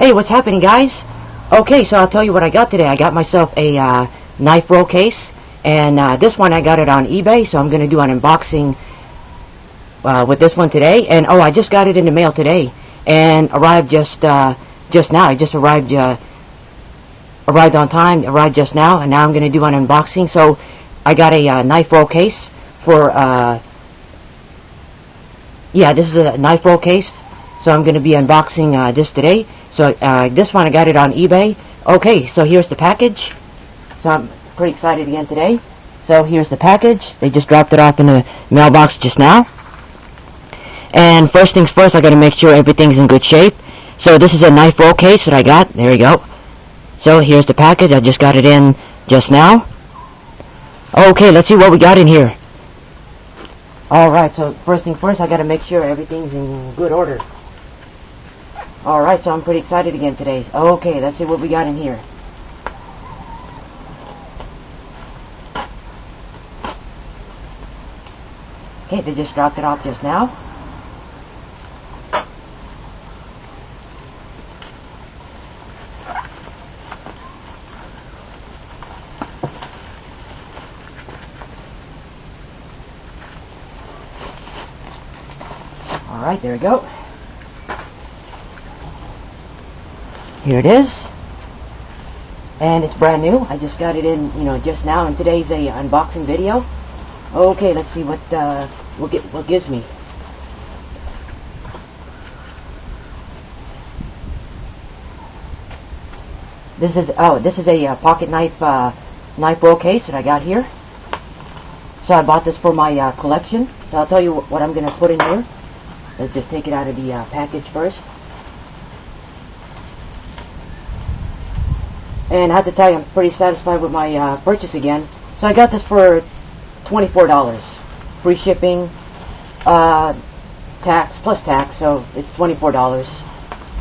Hey, what's happening, guys? Okay, so I'll tell you what I got today. I got myself a knife roll case, and this one I got it on eBay, so I'm going to do an unboxing with this one today. And oh, I just got it in the mail today, and arrived just now. It just arrived on time, arrived just now, and now I'm going to do an unboxing. So I got a knife roll case for, yeah, this is a knife roll case, so I'm going to be unboxing this today. So this one I got it on eBay. Okay, so here's the package. So I'm pretty excited again today. So here's the package. They just dropped it off in the mailbox just now. And first things first, I got to make sure everything's in good shape. So this is a knife roll case that I got. There you go. So here's the package. I just got it in just now. Okay, let's see what we got in here. Alright, so first thing first, I got to make sure everything's in good order. Alright, so I'm pretty excited again today. Okay, let's see what we got in here. Okay, they just dropped it off just now. Alright, there we go. Here it is, and it's brand new. I just got it in, just now, and today's a unboxing video. Okay, let's see what gives me. This is a pocket knife roll case that I got here. So I bought this for my collection. So I'll tell you what I'm gonna put in here. Let's just take it out of the package first. And I have to tell you, I'm pretty satisfied with my purchase again. So I got this for $24. Free shipping, tax, plus tax, so it's $24.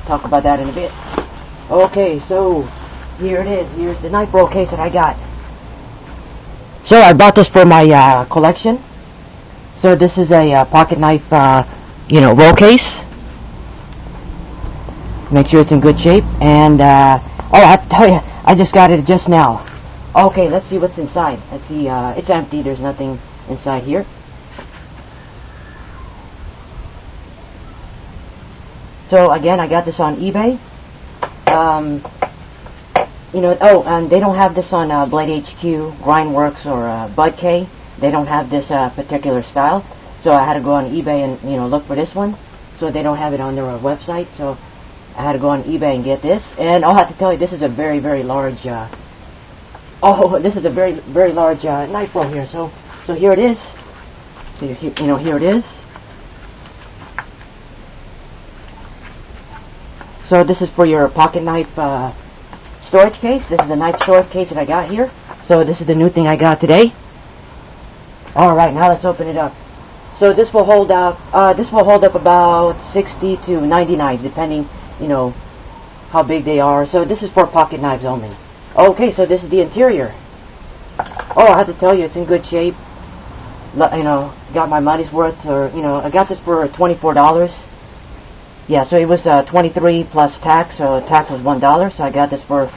Talk about that in a bit. Okay, so here it is. Here's the knife roll case that I got. So I bought this for my collection. So this is a pocket knife, roll case. Make sure it's in good shape. And, oh, I have to tell you, I just got it just now. Okay, let's see what's inside. Let's see, it's empty. There's nothing inside here. So again, I got this on eBay. Oh, and they don't have this on Blade HQ, Grindworks, or Bud K. They don't have this particular style. So I had to go on eBay and look for this one. So they don't have it on their website. So I had to go on eBay and get this, and I'll have to tell you, this is a very, very large. This is a very, very large knife roll here. So here it is. So here it is. So this is for your pocket knife storage case. This is a knife storage case that I got here. So this is the new thing I got today. All right, now let's open it up. So this will hold up. About 60 to 90 knives, depending. How big they are. So this is for pocket knives only. Okay, so this is the interior. Oh, I have to tell you, it's in good shape. Got my money's worth, or I got this for $24. Yeah, so it was 23 plus tax, so tax was $1. So I got this for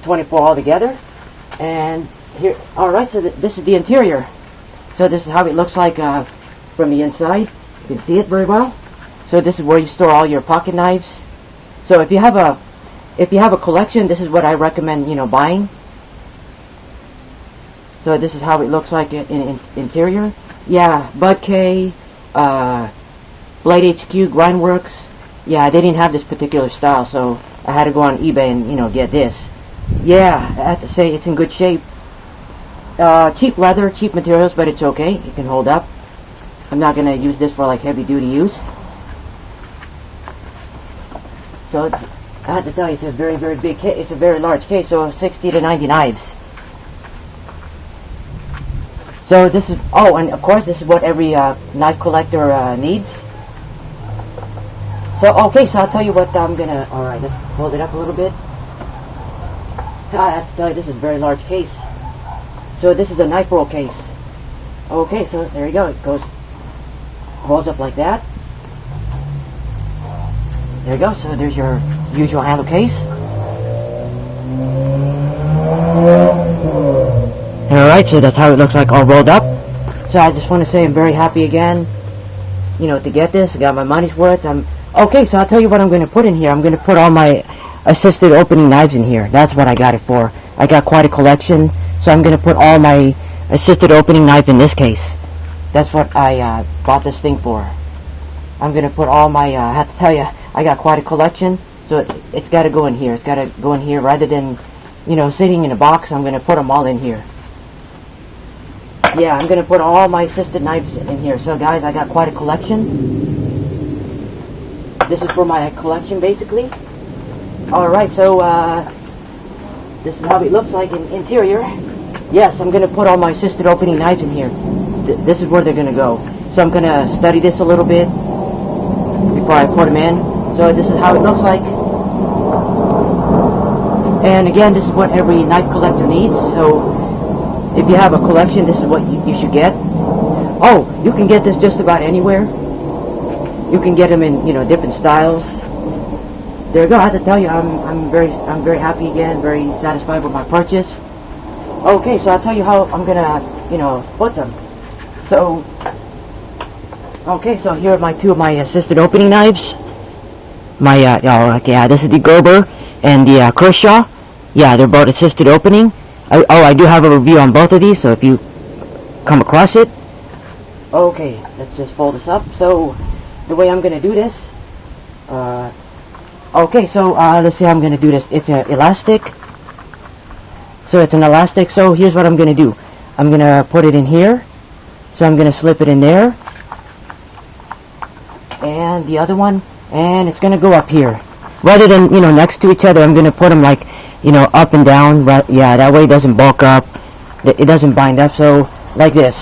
24 altogether. And here, all right. So this is the interior. So this is how it looks like from the inside. You can see it very well. So this is where you store all your pocket knives. So if you have a collection, this is what I recommend, buying. So this is how it looks like in interior. Yeah, Bud K, Blade HQ, Grindworks. Yeah, they didn't have this particular style, so I had to go on eBay and get this. Yeah, I have to say it's in good shape. Cheap leather, cheap materials, but it's okay. It can hold up. I'm not gonna use this for like heavy duty use. So I have to tell you, it's a very, very big case. It's a very large case, so 60 to 90 knives. So this is, oh, and of course this is what every knife collector needs. So, okay, so I'll tell you what I'm gonna, alright, let's hold it up a little bit. I have to tell you, this is a very large case. So this is a knife roll case. Okay, so there you go. It holds up like that. There you go. So there's your usual handle case. Alright, so that's how it looks like all rolled up. So I just want to say I'm very happy again, you know, to get this. I got my money's worth. Okay, so I'll tell you what I'm going to put in here. I'm going to put all my assisted opening knives in here. That's what I got it for. I got quite a collection, so I'm going to put all my assisted opening knives in this case. That's what I bought this thing for. I'm going to put all my, I have to tell you, I got quite a collection, so it's got to go in here. It's got to go in here rather than, you know, sitting in a box. I'm going to put them all in here. Yeah, I'm going to put all my assisted knives in here. So guys, I got quite a collection. This is for my collection, basically. Alright, so this is how it looks like in interior. Yes, I'm going to put all my assisted opening knives in here. This is where they're going to go. So I'm going to study this a little bit before I put them in. So this is how it looks like. And again, this is what every knife collector needs. So if you have a collection, this is what you should get. Oh, you can get this just about anywhere. You can get them in, you know, different styles. There you go. I have to tell you, I'm very happy again, very satisfied with my purchase. Okay, so I'll tell you how I'm gonna, you know, put them. So, okay, so here are my two of my assisted opening knives. My this is the Gerber and the Kershaw. Yeah, they're both assisted opening. I do have a review on both of these, so if you come across it. Okay, let's just fold this up. So, the way I'm going to do this, okay, so let's see how I'm going to do this. It's an elastic. So it's an elastic, so here's what I'm going to do. I'm going to put it in here. So I'm going to slip it in there. And the other one, and it's going to go up here. Rather than, you know, next to each other, I'm going to put them like, you know, up and down. Right, yeah, that way it doesn't bulk up. It doesn't bind up, so like this.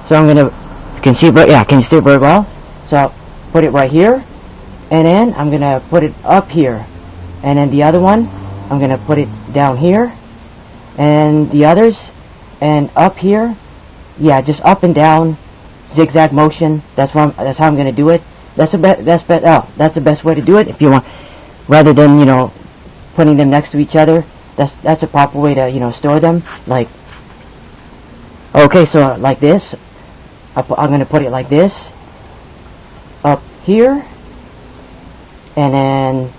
So I'm going to, you can see, yeah, can you see it very well? So I'll put it right here. And then I'm going to put it up here. And then the other one, I'm going to put it down here. And the others, and up here. Yeah, just up and down, zigzag motion. That's how I'm going to do it. That's the best way to do it. If you want, rather than, you know, putting them next to each other, that's a proper way to, you know, store them. Like, okay, so like this. I'm going to put it like this, up here, and then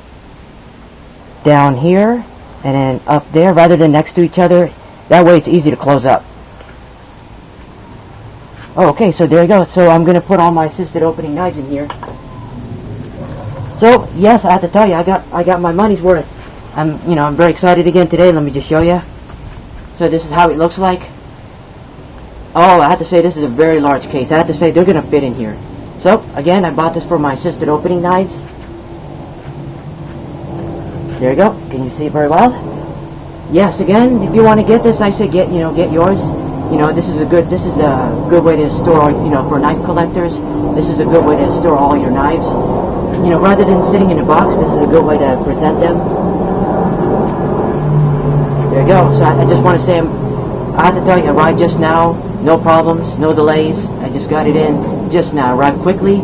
down here, and then up there, rather than next to each other. That way it's easy to close up. Okay, so there you go. So I'm going to put all my assisted opening knives in here. So yes, I have to tell you, I got my money's worth. I'm very excited again today. Let me just show you. So this is how it looks like. Oh, I have to say this is a very large case. I have to say they're going to fit in here. So again, I bought this for my assisted opening knives. There you go. Can you see it very well? Yes, again, if you want to get this, I say get yours. You know, this is a good way to store, you know, for knife collectors. This is a good way to store all your knives. You know, rather than sitting in a box, this is a good way to present them. There you go. So I just want to say, I have to tell you, arrived just now. No problems, no delays. I just got it in just now, arrived quickly.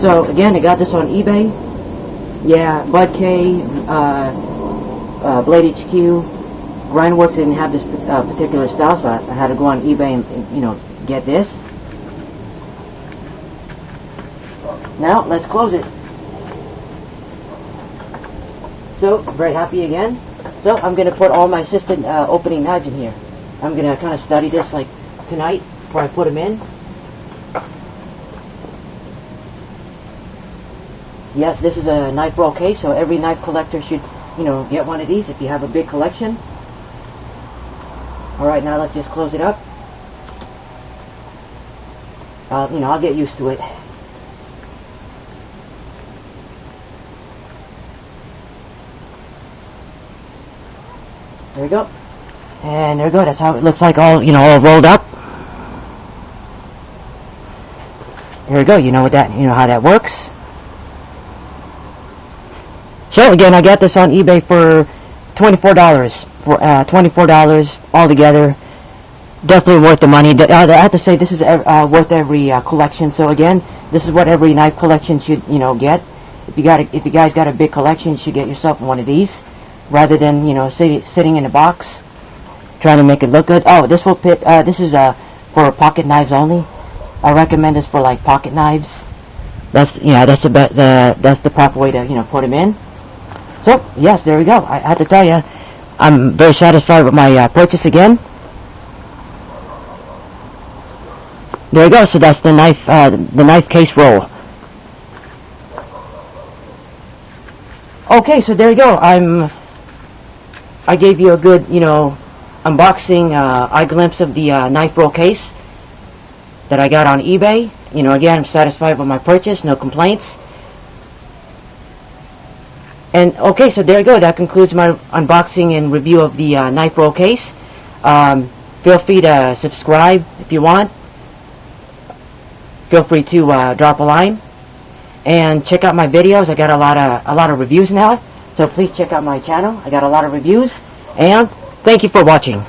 So again, I got this on eBay. Yeah, Bud K, Blade HQ. Grindworks didn't have this particular style, so I had to go on eBay and, you know, get this. Now, let's close it. So, very happy again. So, I'm going to put all my assisted opening knives in here. I'm going to kind of study this like tonight before I put them in. Yes, this is a knife roll case, so every knife collector should, you know, get one of these if you have a big collection. Alright, now let's just close it up. You know, I'll get used to it. There we go. And there we go. That's how it looks like, all, you know, all rolled up. There we go. You know what that, you know how that works. So again, I got this on eBay for $24. For $24 altogether. Definitely worth the money. I have to say, this is worth every collection. So again, this is what every knife collection should, you know, get. if you guys got a big collection, you should get yourself one of these, rather than, you know, sitting in a box trying to make it look good. Oh, this will fit. This is for pocket knives only. I recommend this for like pocket knives. That's that's the proper way to, you know, put them in. So yes, there we go. I have to tell you, I'm very satisfied with my purchase again. There you go. So that's the knife case roll. Okay, so there you go. I gave you a good, you know, unboxing eye glimpse of the knife roll case that I got on eBay. You know, again, I'm satisfied with my purchase, no complaints. And okay, so there you go. That concludes my unboxing and review of the knife roll case. Feel free to subscribe if you want. Feel free to drop a line and check out my videos. I got a lot of reviews now, so please check out my channel. I got a lot of reviews, and thank you for watching.